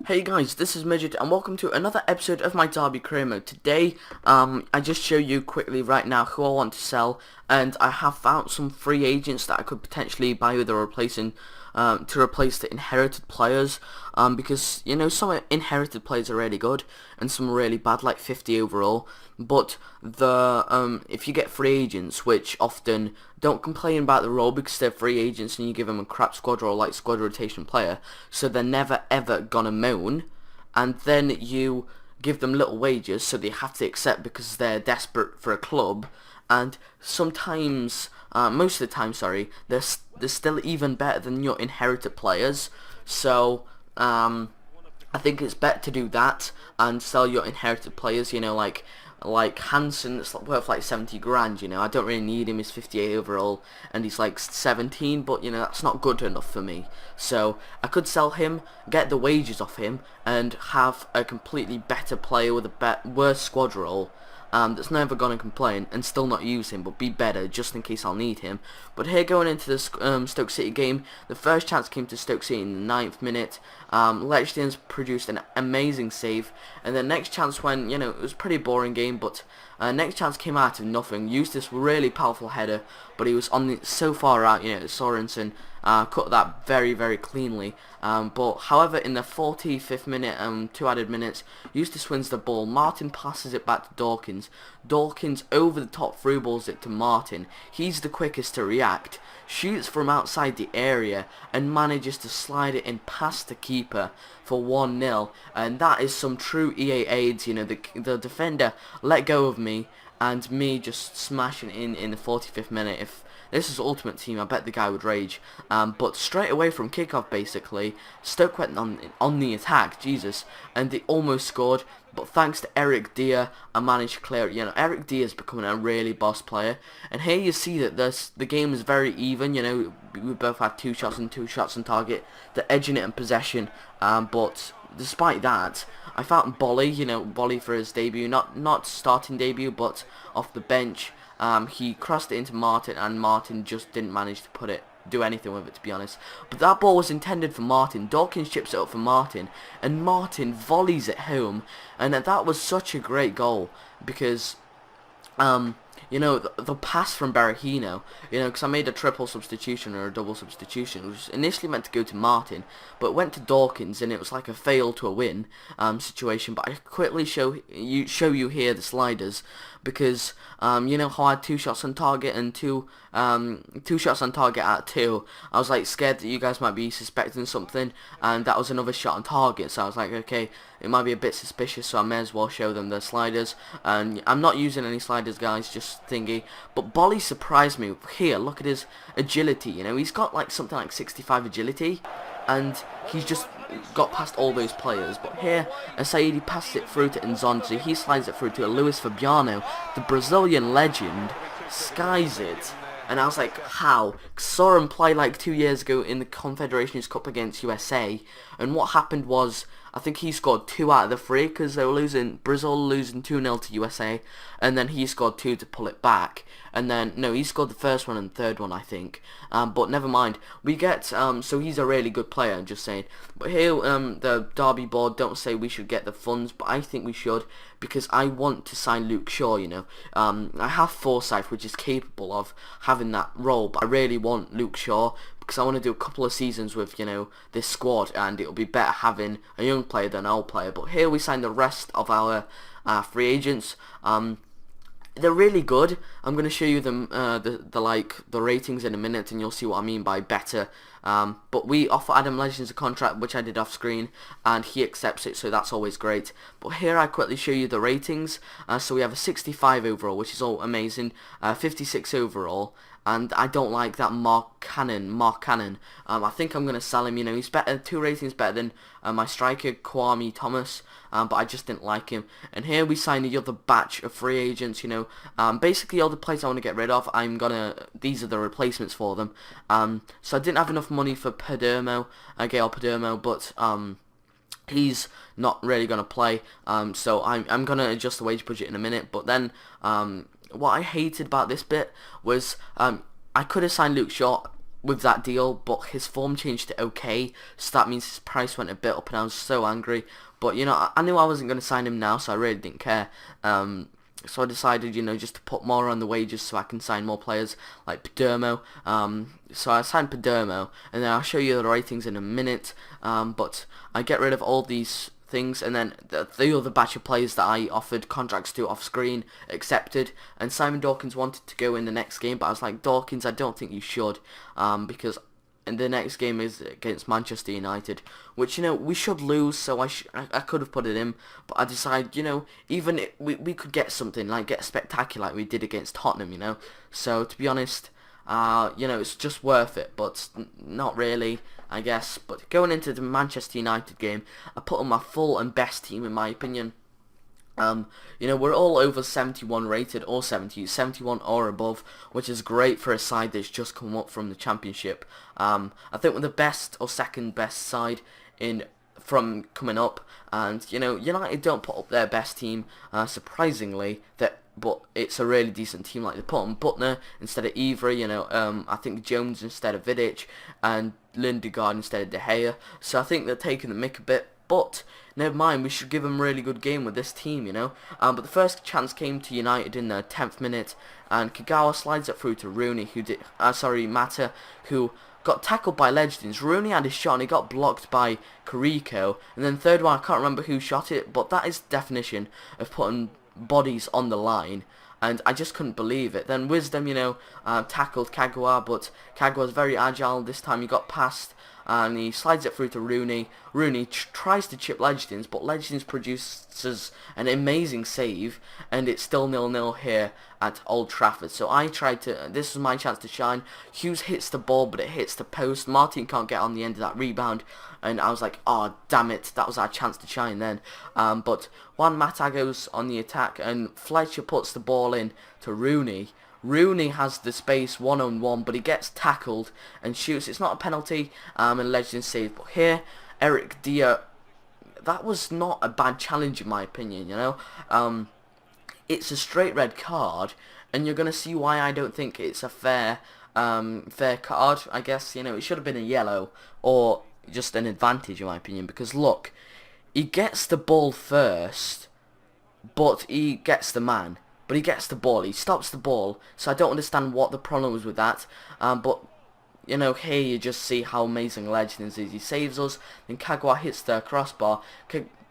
Hey guys, this is Midget and welcome to another episode of my Derby career mode. Today, I just show you quickly right now who I want to sell, and I have found some free agents that I could potentially buy with a replacing, to replace the inherited players, because, you know, some inherited players are really good, and some are really bad, like 50 overall, but if you get free agents, which often don't complain about the role because they're free agents and you give them a crap squad or like squad rotation player, so they're never ever gonna moan, and then you give them little wages so they have to accept because they're desperate for a club, and sometimes, most of the time, sorry, they're still even better than your inherited players, so I think it's better to do that and sell your inherited players, you know, like Hansen, that's worth like 70 grand, you know. I don't really need him. He's 58 overall and he's like 17, but you know, that's not good enough for me. So I could sell him, get the wages off him, and have a completely better player with a worse squad role, that's never going to complain, and still not use him, but be better just in case I'll need him. But here, going into this Stoke City game, the first chance came to Stoke City in the 9th minute. Lechton's produced an amazing save, and the next chance, when, you know, it was a pretty boring game, but next chance came out of nothing. Used this really powerful header, but he was so far out, you know, Sorensen cut that very cleanly. But however, in the 45th minute, 2 added minutes, Eustace wins the ball. Martin passes it back to Dawkins. Dawkins over the top through balls it to Martin. He's the quickest to react, shoots from outside the area, and manages to slide it in past the keeper for 1-0. And that is some true EA aids. You know, the defender let go of me, and me just smashing in the 45th minute. If this is Ultimate Team, I bet the guy would rage. But straight away from kickoff, basically, Stoke went on the attack, Jesus, and they almost scored. But thanks to Eric Dier, I managed to clear it. You know, Eric Dier is becoming a really boss player. And here you see that the game is very even. You know, we both had 2 shots on target. They're edging it in possession. But despite that, I found Bolly, you know, Bolly for his debut, not starting debut, but off the bench. He crossed it into Martin, and Martin just didn't manage to do anything with it, to be honest. But that ball was intended for Martin. Dawkins chips it up for Martin, and Martin volleys it home, and that was such a great goal because, you know, the pass from Berahino, you know, because I made a triple substitution or a double substitution, which was initially meant to go to Martin, but it went to Dawkins, and it was like a fail to a win situation. But I quickly show you here the sliders, because you know how I had 2 shots on target and two shots on target at 2. I was like scared that you guys might be suspecting something, and that was another shot on target. So I was like, okay, it might be a bit suspicious, so I may as well show them the sliders. And I'm not using any sliders, guys, just thingy. But Bolly surprised me here. Look at his agility. You know, he's got like something like 65 agility, and he's just got past all those players. But here, Saidi passes it through to Nzonzi. He slides it through to Luis Fabiano, the Brazilian legend, skies it. And I was like, how? Saw him play like 2 years ago in the Confederations Cup against USA, and what happened was, I think he scored 2 out of the 3 because they were losing, Brazil losing 2-0 to USA, and then he scored 2 to pull it back. And then, no, he scored the first one and the third one, I think. But never mind. We get, so he's a really good player, I'm just saying. But here, the Derby board don't say we should get the funds, but I think we should, because I want to sign Luke Shaw, you know. I have Forsyth, which is capable of having that role, but I really want Luke Shaw, because I want to do a couple of seasons with, you know, this squad, and it'll be better having a young player than an old player. But here we sign the rest of our free agents. They're really good. I'm going to show you them the ratings in a minute, and you'll see what I mean by better. But we offer Adam Legends a contract, which I did off screen, and he accepts it, so that's always great. But here I quickly show you the ratings. So we have a 65 overall, which is all amazing, 56 overall, and I don't like that Mark Cannon. I think I'm going to sell him. You know, he's better, 2 ratings better than my striker, Kwame Thomas, but I just didn't like him. And here we sign the other batch of free agents, you know. Basically all the players I want to get rid of, these are the replacements for them. So I didn't have enough money for Gael Padermo, but he's not really going to play, so I'm going to adjust the wage budget in a minute. But then, what I hated about this bit was, I could have signed Luke Shaw, with that deal, but his form changed to okay, so that means his price went a bit up, and I was so angry. But you know, I knew I wasn't going to sign him now, so I really didn't care. So I decided, you know, just to put more on the wages so I can sign more players like Padermo. So I signed Padermo, and then I'll show you the ratings in a minute. But I get rid of all these things, and then the other batch of players that I offered contracts to off screen accepted, and Simon Dawkins wanted to go in the next game, but I was like, Dawkins, I don't think you should, because and the next game is against Manchester United, which, you know, we should lose, so I could have put it in, but I decided, you know, even if we could get something, like get spectacular like we did against Tottenham, you know, so to be honest, you know, it's just worth it, but not really, I guess. But going into the Manchester United game, I put on my full and best team in my opinion. You know, we're all over 71 rated, or 71 or above, which is great for a side that's just come up from the Championship. I think we're the best or second best side from coming up, and you know, United don't put up their best team, surprisingly, but it's a really decent team. Like, they put on Butner instead of Ivry, you know, I think Jones instead of Vidic, and Lindegaard instead of De Gea, so I think they're taking the mick a bit. But never mind, we should give them a really good game with this team, you know. But the first chance came to United in the 10th minute, and Kagawa slides it through to Rooney, Mata, who got tackled by Legends. Rooney had his shot and he got blocked by Carrico, and then third one, I can't remember who shot it, but that is the definition of putting bodies on the line. And I just couldn't believe it. Then Wisdom, you know, tackled Kagawa, but Kagawa's very agile. This time he got past, and he slides it through to Rooney. Rooney tries to chip Legends, but Legends produces an amazing save, and it's still 0-0 here at Old Trafford. So I tried to, this was my chance to shine. Hughes hits the ball, but it hits the post. Martin can't get on the end of that rebound, and I was like, oh, damn it, that was our chance to shine then. But Juan Mata goes on the attack, and Fletcher puts the ball in to Rooney. Rooney has the space one-on-one, but he gets tackled and shoots. It's not a penalty, and Legends save. But here, Eric Dier, that was not a bad challenge in my opinion, you know. It's a straight red card, and you're going to see why I don't think it's a fair card, I guess. You know, it should have been a yellow, or just an advantage in my opinion, because look, he gets the ball first, but he gets the man. But he gets the ball, he stops the ball, so I don't understand what the problem was with that. But, you know, here you just see how amazing Legends is. He saves us, then Kagawa hits the crossbar.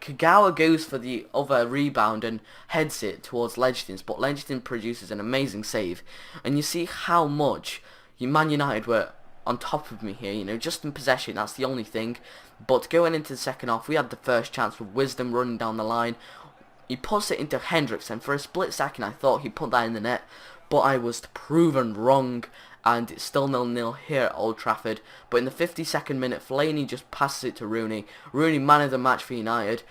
Kagawa goes for the other rebound and heads it towards Legends, but Legends produces an amazing save. And you see how much Man United were on top of me here, you know, just in possession, that's the only thing. But going into the second half, we had the first chance with Wisdom running down the line. He puts it into Hendricks, and for a split second I thought he put that in the net, but I was proven wrong, and it's still 0-0 here at Old Trafford. But in the 52nd minute, Fellaini just passes it to Rooney. Rooney, man of the match for United.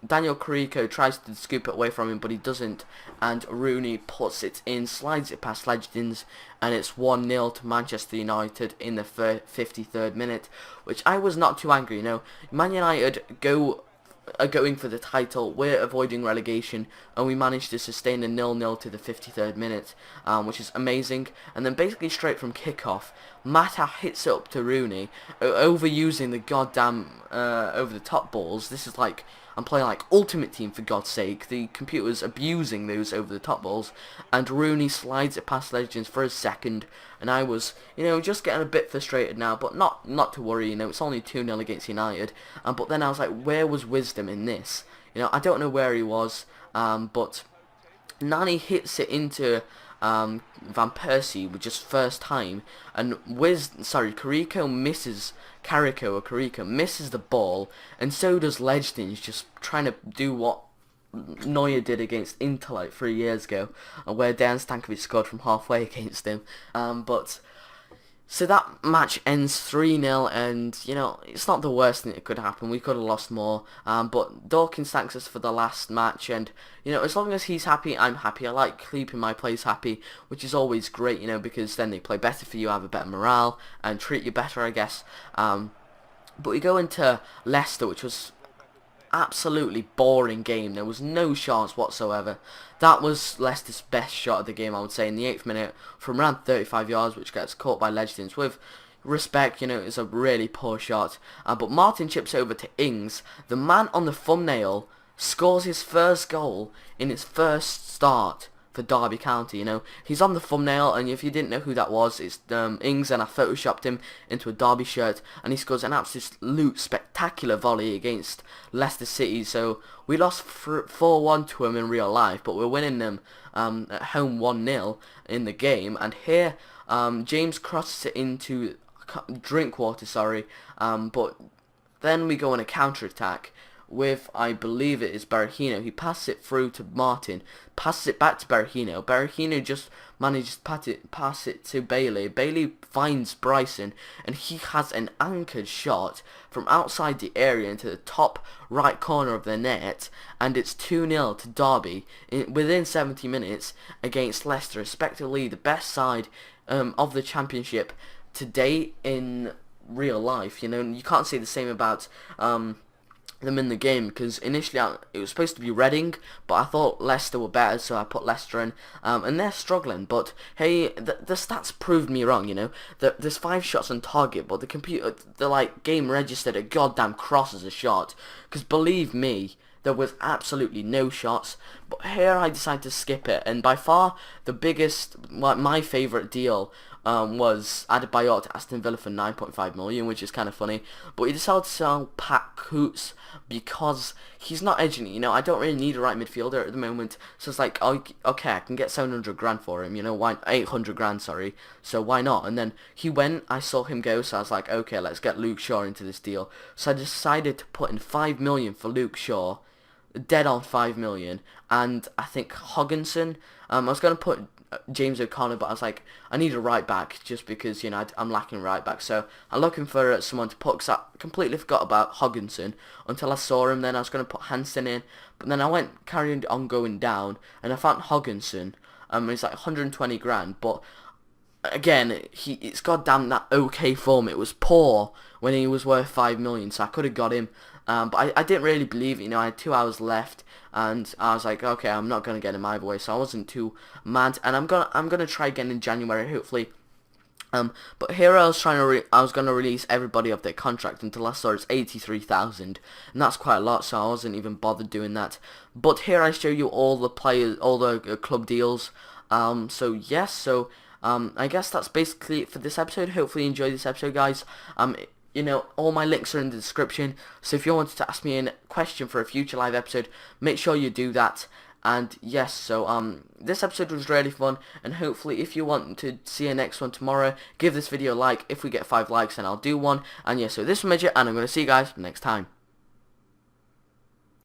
Daniel Carrico tries to scoop it away from him, but he doesn't, and Rooney puts it in, slides it past Legends, and it's 1-0 to Manchester United in the 53rd minute, which I was not too angry, you know. Man United are going for the title, we're avoiding relegation, and we managed to sustain a 0-0 to the 53rd minute, which is amazing. And then basically straight from kickoff, Mata hits it up to Rooney, overusing the goddamn over-the-top balls. This is like, I'm playing like Ultimate Team, for God's sake. The computer's abusing those over-the-top balls, and Rooney slides it past Legends for a second, and I was, you know, just getting a bit frustrated now, but not to worry, you know, it's only 2-0 against United. But then I was like, where was Wisdom in this? You know, I don't know where he was, but Nani hits it into Van Persie with just first time, and Carrico misses the ball, and so does Legends, just trying to do what Neuer did against Inter like 3 years ago, where Dejan Stankovic scored from halfway against him. But so that match ends 3-0, and you know, it's not the worst thing that could happen. We could have lost more, but Dawkins thanks us for the last match, and you know, as long as he's happy, I'm happy. I like keeping my players happy, which is always great, you know, because then they play better for you, have a better morale, and treat you better, I guess. But we go into Leicester, which was absolutely boring game. There was no chance whatsoever. That was Leicester's best shot of the game, I would say, in the 8th minute from around 35 yards, which gets caught by Legends with respect. It's a really poor shot. But Martin chips over to Ings. The man on the thumbnail scores his first goal in his first start for Derby County. He's on the thumbnail, and if you didn't know who that was, it's Ings, and I photoshopped him into a Derby shirt, and he scores an absolute spectacular volley against Leicester City. So we lost 4-1 to him in real life, but we're winning them at home 1-0 in the game. And here James crosses it into Drinkwater, but then we go on a counter-attack with, I believe it is Berahino. He passes it through to Martin, passes it back to Berahino. Berahino just manages to pass it to Bailey. Bailey finds Bryson, and he has an anchored shot from outside the area into the top right corner of the net, and it's 2-0 to Derby within 70 minutes against Leicester, respectively the best side of the Championship to date in real life. You can't say the same about them in the game, because initially it was supposed to be Reading, but I thought Leicester were better, so I put Leicester in, and they're struggling. But hey, the stats proved me wrong. There's 5 shots on target, but the game registered a goddamn cross as a shot, because believe me, there was absolutely no shots. But here I decided to skip it, and by far the biggest, my favourite deal was Adebayor to Aston Villa for 9.5 million, which is kind of funny. But he decided to sell Pat Coots because he's not edging it. I don't really need a right midfielder at the moment, so it's like, oh, okay, I can get 700 grand for him. Why 800 grand? Sorry. So why not? And then he went. I saw him go, so I was like, okay, let's get Luke Shaw into this deal. So I decided to put in 5 million for Luke Shaw, dead on 5 million, and I think Hogginson. I was going to put James O'Connor, but I was like, I need a right back just because I'm lacking right back. So I'm looking for someone to put, because I completely forgot about Hogginson until I saw him. Then I was going to put Hansen in, but then I carried on going down, and I found Hogginson. He's like 120 grand, but again, it's goddamn that okay form. It was poor when he was worth 5 million, so I could have got him. But I didn't really believe it. I had 2 hours left, and I was like, okay, I'm not gonna get him either way. So I wasn't too mad, and I'm gonna try again in January, hopefully. But here I was gonna release everybody of their contract until I saw it's 83,000, and that's quite a lot. So I wasn't even bothered doing that. But here I show you all the players, all the club deals. So yes, so I guess that's basically it for this episode. Hopefully you enjoyed this episode, guys. All my links are in the description, so if you wanted to ask me a question for a future live episode, make sure you do that. And yes, so this episode was really fun, and hopefully if you want to see a next one tomorrow, give this video a like. If we get 5 likes, then I'll do one. And yeah, so this is Midget, and I'm going to see you guys next time.